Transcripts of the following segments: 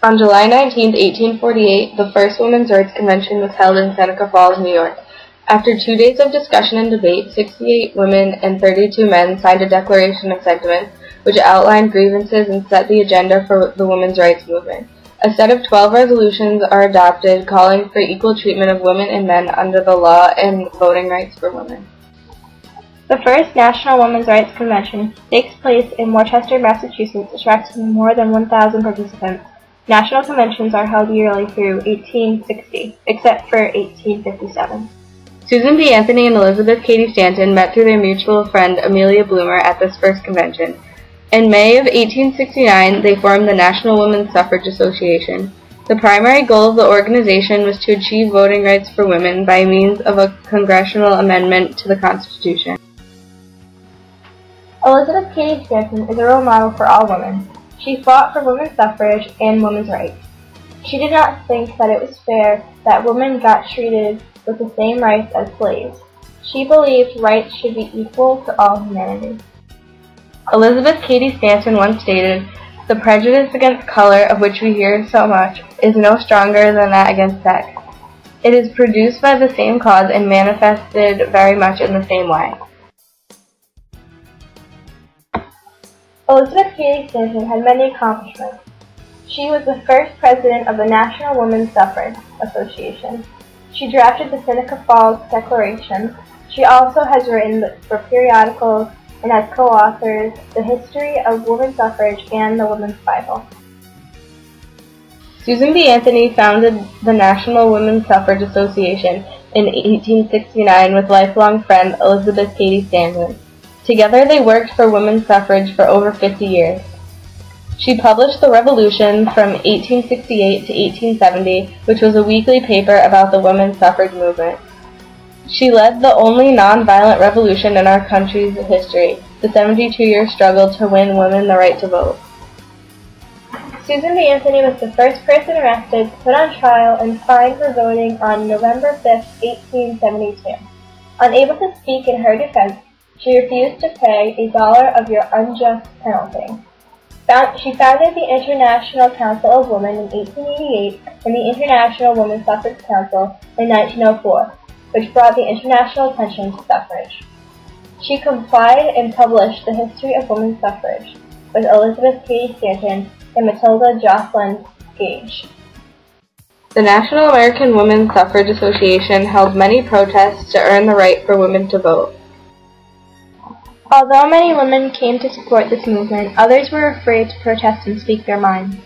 On July 19, 1848, the first Women's Rights Convention was held in Seneca Falls, New York. After 2 days of discussion and debate, 68 women and 32 men signed a declaration of sentiments which outlined grievances and set the agenda for the women's rights movement. A set of 12 resolutions are adopted calling for equal treatment of women and men under the law and voting rights for women. The first National Women's Rights Convention takes place in Worcester, Massachusetts, attracting more than 1,000 participants. National conventions are held yearly through 1860, except for 1857. Susan B. Anthony and Elizabeth Cady Stanton met through their mutual friend Amelia Bloomer at this first convention. In May of 1869, they formed the National Women's Suffrage Association. The primary goal of the organization was to achieve voting rights for women by means of a congressional amendment to the Constitution. Elizabeth Cady Stanton is a role model for all women. She fought for women's suffrage and women's rights. She did not think that it was fair that women got treated with the same rights as slaves. She believed rights should be equal to all humanity. Elizabeth Cady Stanton once stated, "The prejudice against color, of which we hear so much, is no stronger than that against sex. It is produced by the same cause and manifested very much in the same way." Elizabeth Cady Stanton had many accomplishments. She was the first president of the National Women's Suffrage Association. She drafted the Seneca Falls Declaration. She also has written for periodicals and has co-authored The History of Women's Suffrage and the Women's Bible. Susan B. Anthony founded the National Women's Suffrage Association in 1869 with lifelong friend Elizabeth Cady Stanton. Together they worked for women's suffrage for over 50 years. She published The Revolution from 1868 to 1870, which was a weekly paper about the women's suffrage movement. She led the only non-violent revolution in our country's history, the 72-year struggle to win women the right to vote. Susan B. Anthony was the first person arrested, put on trial, and fined for voting on November 5, 1872. Unable to speak in her defense, she refused to pay $1 of your unjust penalty. She founded the International Council of Women in 1888 and the International Women's Suffrage Council in 1904, which brought the international attention to suffrage. She complied and published The History of Women's Suffrage with Elizabeth Cady Stanton and Matilda Jocelyn Gage. The National American Women's Suffrage Association held many protests to earn the right for women to vote. Although many women came to support this movement, others were afraid to protest and speak their minds.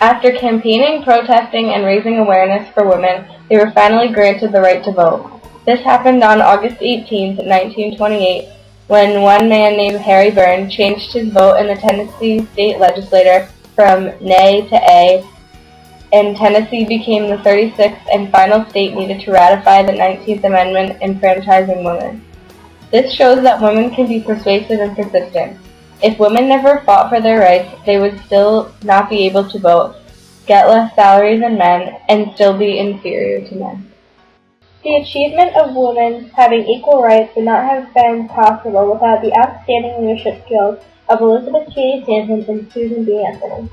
After campaigning, protesting, and raising awareness for women, they were finally granted the right to vote. This happened on August 18, 1928, when one man named Harry Byrne changed his vote in the Tennessee state legislature from nay to A, and Tennessee became the 36th and final state needed to ratify the 19th Amendment enfranchising women. This shows that women can be persuasive and persistent. If women never fought for their rights, they would still not be able to vote, get less salary than men, and still be inferior to men. The achievement of women having equal rights would not have been possible without the outstanding leadership skills of Elizabeth Cady Stanton and Susan B. Anthony.